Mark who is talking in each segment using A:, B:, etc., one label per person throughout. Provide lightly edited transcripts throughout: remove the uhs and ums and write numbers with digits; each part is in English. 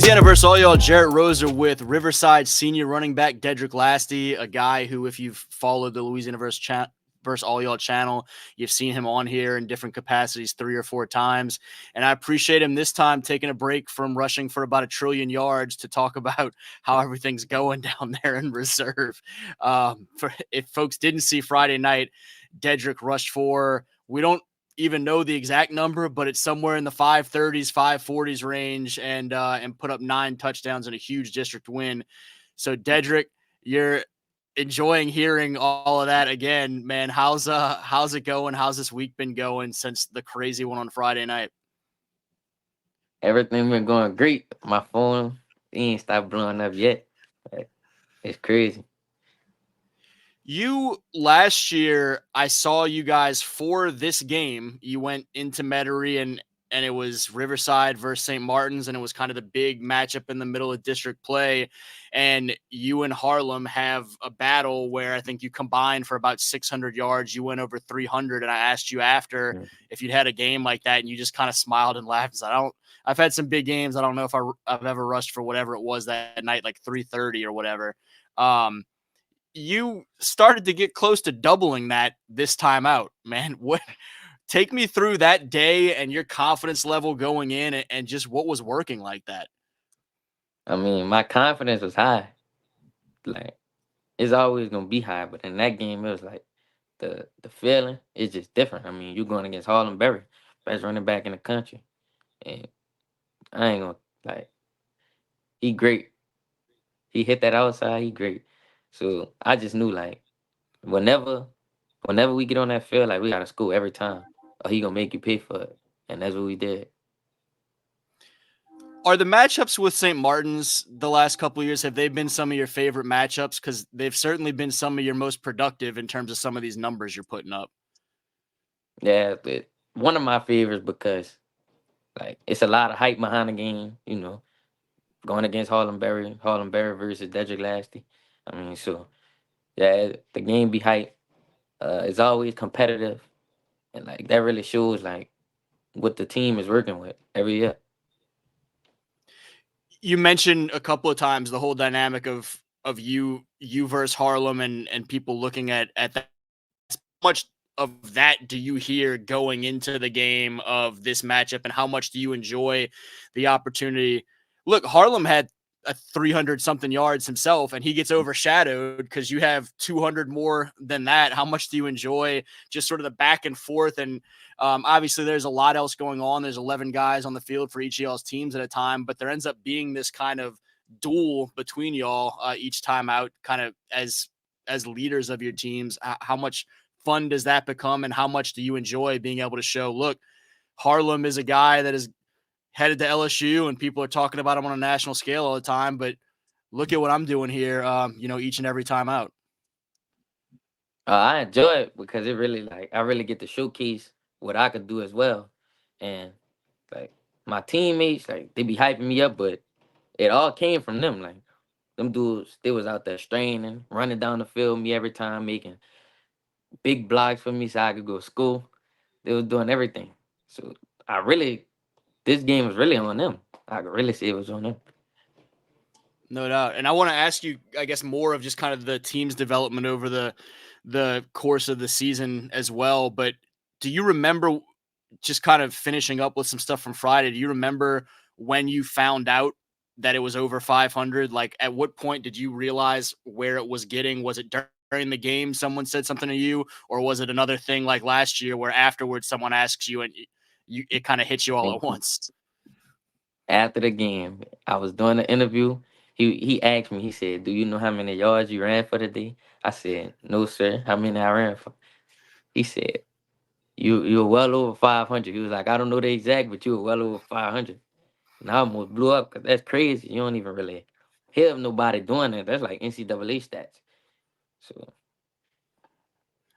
A: Louisiana versus all y'all. Jarrett Roser with Riverside senior running back Dedric Lastie, a guy who, if you've followed the Louisiana versus all y'all channel, you've seen him on here in different capacities 3 or 4 times. And I appreciate him this time taking a break from rushing for about 1 trillion yards to talk about how everything's going down there in reserve. If folks didn't see Friday night, Dedric rushed for, we don't even know the exact number, but it's somewhere in the 530s, 540s range, and put up 9 touchdowns in a huge district win. So Dedric, you're enjoying hearing all of that again, man. How's it going? How's this week been going since the crazy one on Friday night?
B: Everything been going great. My phone ain't stopped blowing up yet. It's crazy.
A: You last year, I saw you guys for this game. You went into Metairie and it was Riverside versus St. Martin's, and it was kind of the big matchup in the middle of district play. And you and Harlem have a battle where I think you combined for about 600 yards. You went over 300, and I asked you after if you'd had a game like that, and you just kind of smiled and laughed. Said, I've had some big games. I don't know if I've ever rushed for whatever it was that night, like 330 or whatever. You started to get close to doubling that this time out, man. What? Take me through that day and your confidence level going in and just what was working like that.
B: I mean, my confidence was high. Like, it's always gonna be high, but in that game, it was like the feeling is just different. I mean, you going against Harlem Berry, best running back in the country, and I ain't gonna like he great. He hit that outside, he great. So I just knew like whenever whenever we get on that field, like we gotta score every time, or he gonna make you pay for it, and that's what we did.
A: Are the matchups with St. Martin's the last couple of years, have they been some of your favorite matchups? Because they've certainly been some of your most productive in terms of some of these numbers you're putting up.
B: Yeah, one of my favorites because like it's a lot of hype behind the game. Going against Harlem Berry versus Dedric Lastie. I mean, so yeah, the game be hype. It's always competitive, and like that really shows like what the team is working with every year.
A: You mentioned a couple of times the whole dynamic of you versus Harlem and people looking at that. How much of that do you hear going into the game of this matchup, and how much do you enjoy the opportunity? Look, Harlem had a 300 something yards himself, and he gets overshadowed because you have 200 more than that. How much do you enjoy just sort of the back and forth? And obviously, there's a lot else going on. There's 11 guys on the field for each of y'all's teams at a time, but there ends up being this kind of duel between y'all each time out, kind of as leaders of your teams. How much fun does that become, and how much do you enjoy being able to show, look, Harlem is a guy that is headed to LSU and people are talking about him on a national scale all the time, but look at what I'm doing here, each and every time out.
B: I enjoy it because it really like I really get to showcase what I could do as well, and like my teammates like they be hyping me up, but it all came from them. Like them dudes, they was out there straining, running down the field me every time, making big blocks for me so I could go to school. They was doing everything. So I really, this game was really on them. I could really say it was on them.
A: No doubt. And I want to ask you, I guess, more of just kind of the team's development over the course of the season as well. But do you remember, just kind of finishing up with some stuff from Friday, do you remember when you found out that it was over 500? Like, at what point did you realize where it was getting? Was it during the game someone said something to you, or was it another thing like last year where afterwards someone asks you and it kind of hits you all at once?
B: After the game, I was doing the interview. He asked me, he said, "Do you know how many yards you ran for the day?" I said, "No, sir. How many I ran for?" He said, You're well over 500." He was like, "I don't know the exact, but you were well over 500." And I almost blew up because that's crazy. You don't even really hear of nobody doing that. That's like NCAA stats. So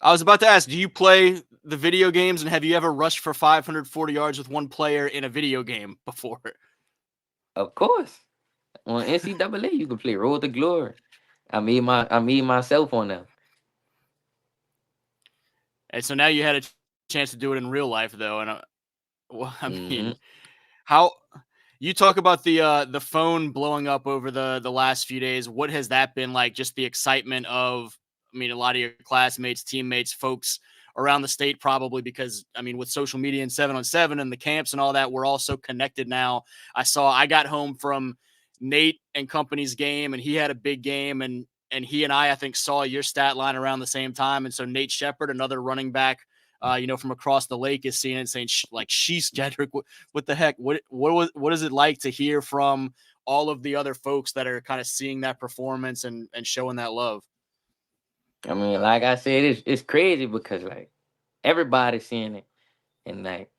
A: I was about to ask, do you play the video games, and have you ever rushed for 540 yards with one player in a video game before?
B: of course, on NCAA you can play Road to Glory. I made myself on them.
A: And so now you had a chance to do it in real life, though. And well, I
B: Hmm.
A: mean, how You talk about the phone blowing up over the last few days. What has that been like? Just the excitement of, I mean, a lot of your classmates, teammates, folks around the state, probably because I mean, with social media and 7-on-7 and the camps and all that, we're all so connected now. I got home from Nate and company's game, and he had a big game, and he and I think saw your stat line around the same time, and so Nate Shepard, another running back. From across the lake, is seeing it, saying like, "She's Jedrick, what the heck? What is it like to hear from all of the other folks that are kind of seeing that performance and showing that love?"
B: I mean, like I said, it's crazy because like everybody's seeing it, and like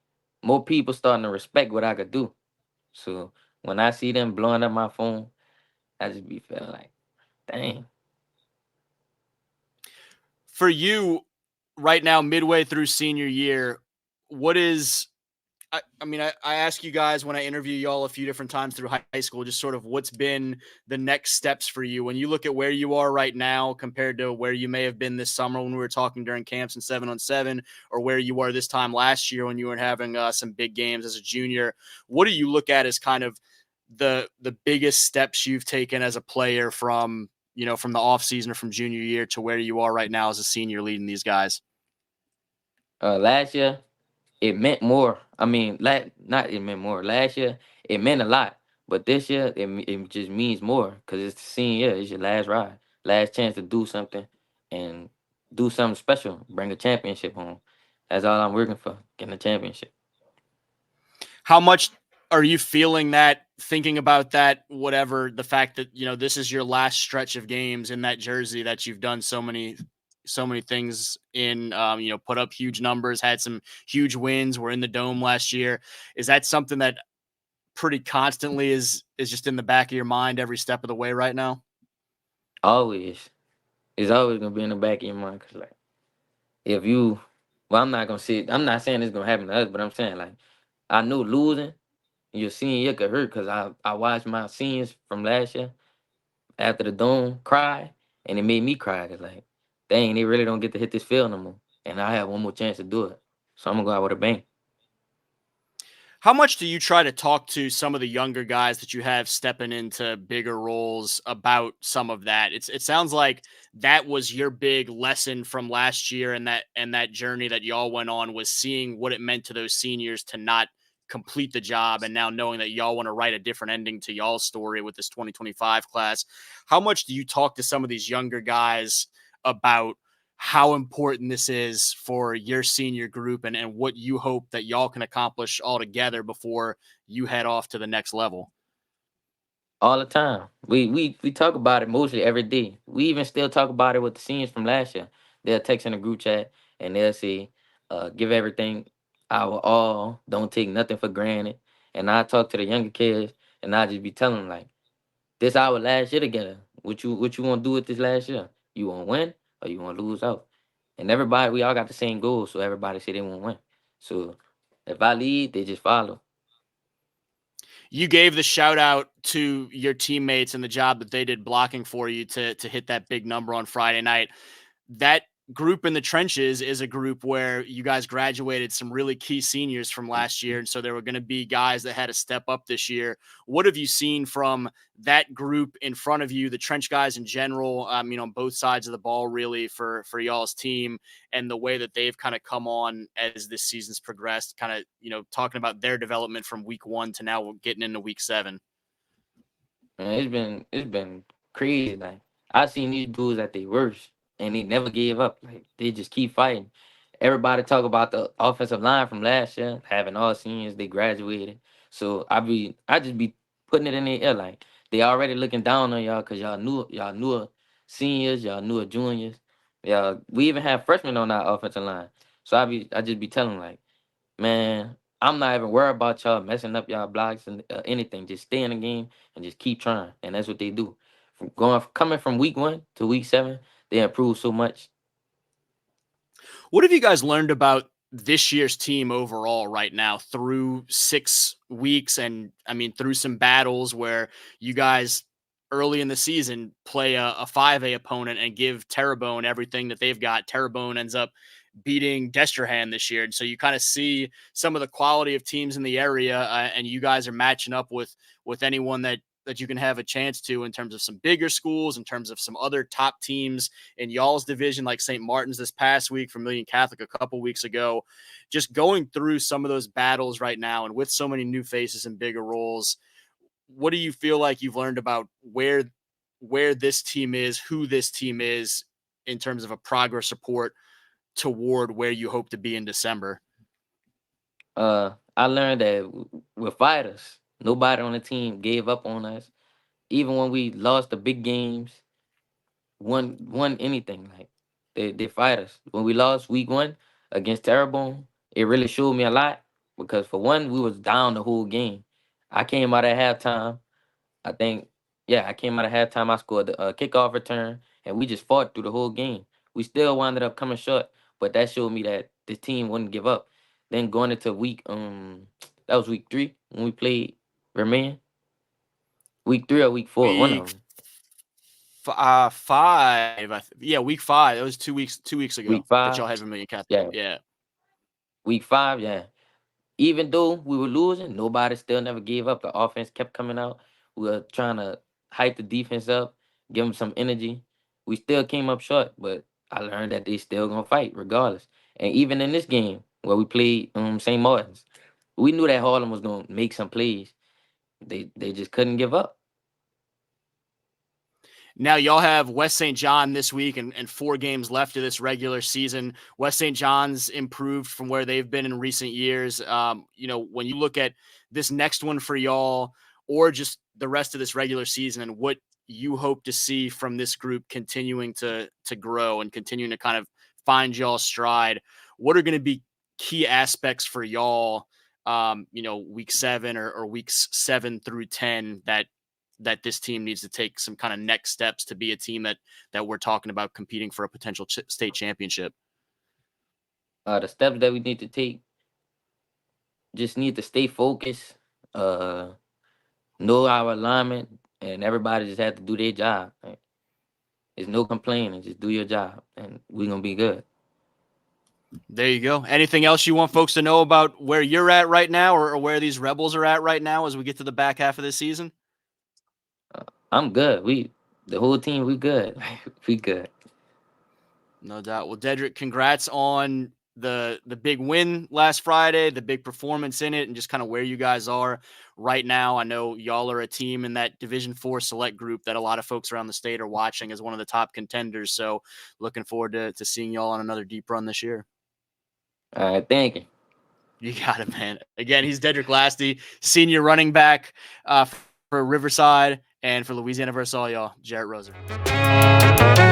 B: more people starting to respect what I could do. So when I see them blowing up my phone, I just be feeling like, dang.
A: For you, right now, midway through senior year, what is I ask you guys when I interview y'all a few different times through high school, just sort of what's been the next steps for you when you look at where you are right now compared to where you may have been this summer when we were talking during camps and 7-on-7, or where you were this time last year when you were having some big games as a junior. What do you look at as kind of the biggest steps you've taken as a player from from the off season or from junior year to where you are right now as a senior leading these guys?
B: Last year it meant more. I mean, not it meant more. Last year it meant a lot, but this year it just means more because it's the senior year. It's your last ride, last chance to do something and do something special. Bring a championship home. That's all I'm working for, getting a championship.
A: How much are you feeling that, thinking about that, whatever, the fact that, this is your last stretch of games in that jersey that you've done so many things in, put up huge numbers, had some huge wins, were in the dome last year. Is that something that pretty constantly is just in the back of your mind every step of the way right now?
B: Always, it's always gonna be in the back of your mind. Cause like if you, well, I'm not gonna say. I'm not saying it's gonna happen to us, but I'm saying like I knew losing your senior year could hurt because I watched my seniors from last year after the dome cry, and it made me cry. Cause like, dang, they really don't get to hit this field no more, and I have one more chance to do it. So I'm gonna go out with a bang.
A: How much do you try to talk to some of the younger guys that you have stepping into bigger roles about some of that? It sounds like that was your big lesson from last year, and that journey that y'all went on was seeing what it meant to those seniors to not complete the job, and now knowing that y'all want to write a different ending to y'all's story with this 2025 class. How much do you talk to some of these younger guys about how important this is for your senior group, and what you hope that y'all can accomplish all together before you head off to the next level?
B: All the time. We talk about it mostly every day. We even still talk about it with the seniors from last year. They'll text in the group chat and they'll say, give everything our all, don't take nothing for granted. And I talk to the younger kids and I just be telling them like, this our last year together. What you wanna do with this last year? You wanna win or you wanna lose out? And everybody, we all got the same goal, so everybody say they wanna win. So if I lead, they just follow.
A: You gave the shout out to your teammates and the job that they did blocking for you to hit that big number on Friday night. That group in the trenches is a group where you guys graduated some really key seniors from last year. And so there were going to be guys that had to step up this year. What have you seen from that group in front of you, the trench guys in general, on both sides of the ball, really, for y'all's team, and the way that they've kind of come on as this season's progressed, kind of, talking about their development from week 1 to now getting into week 7?
B: Man, it's been crazy. Like I seen these dudes at their worst, and they never gave up. Like they just keep fighting. Everybody talk about the offensive line from last year, having all seniors. They graduated, so I just be putting it in their ear like they already looking down on y'all because y'all newer seniors, y'all newer juniors. Yeah, we even have freshmen on our offensive line. So I just be telling 'em, like, man, I'm not even worried about y'all messing up y'all blocks and anything. Just stay in the game and just keep trying. And that's what they do. Coming from week 1 to week 7, they improve so much.
A: What have you guys learned about this year's team overall right now through 6 weeks? And I mean, through some battles where you guys early in the season play a 5A opponent and give Terrebonne everything that they've got. Terrebonne ends up beating Destrehan this year. And so you kind of see some of the quality of teams in the area, and you guys are matching up with anyone that you can have a chance to in terms of some bigger schools, in terms of some other top teams in y'all's division, like St. Martin's this past week, Vermilion Catholic a couple weeks ago. Just going through some of those battles right now, and with so many new faces and bigger roles, what do you feel like you've learned about where this team is, who this team is, in terms of a progress report toward where you hope to be in December?
B: I learned that we're fighters. Nobody on the team gave up on us. Even when we lost the big games, won anything, like they fight us. When we lost week 1 against Terrebonne, it really showed me a lot because for one, we was down the whole game. I came out at halftime. I think, yeah, I came out at halftime. I scored the kickoff return, and we just fought through the whole game. We still wound up coming short, but that showed me that this team wouldn't give up. Then going into week that was week 3 when we played Vermilion. Week 3 or week 4, one of
A: Week
B: them.
A: 5, yeah, week 5. It was 2 weeks ago
B: Week
A: that
B: 5,
A: y'all had Vermilion Catholic.
B: yeah.
A: Yeah.
B: Week 5, yeah. Even though we were losing, nobody still never gave up. The offense kept coming out. We were trying to hype the defense up, give them some energy. We still came up short, but I learned that they still gonna fight regardless. And even in this game where we played St. Martin's, we knew that Harlem was gonna make some plays. They just couldn't give up.
A: Now y'all have West St. John this week, and 4 games left of this regular season. West St. John's improved from where they've been in recent years. When you look at this next one for y'all, or just the rest of this regular season, and what you hope to see from this group continuing to grow and continuing to kind of find y'all's stride, what are going to be key aspects for y'all, week 7 or weeks 7 through 10 that this team needs to take some kind of next steps to be a team that we're talking about competing for a potential state championship?
B: The steps that we need to take, just need to stay focused, uh, know our alignment, and everybody just have to do their job. Like, there's no complaining. Just do your job, and we're gonna be good.
A: There you go. Anything else you want folks to know about where you're at right now, or where these Rebels are at right now as we get to the back half of this season?
B: I'm good. The whole team, we good. We good.
A: No doubt. Well, Dedric, congrats on the big win last Friday, the big performance in it, and just kind of where you guys are right now. I know y'all are a team in that Division 4 select group that a lot of folks around the state are watching as one of the top contenders. So looking forward to seeing y'all on another deep run this year.
B: All right, thank you.
A: You got it, man. Again, he's Dedric Lastie, senior running back for Riverside, and for Louisiana versus all y'all, Jarrett Roser.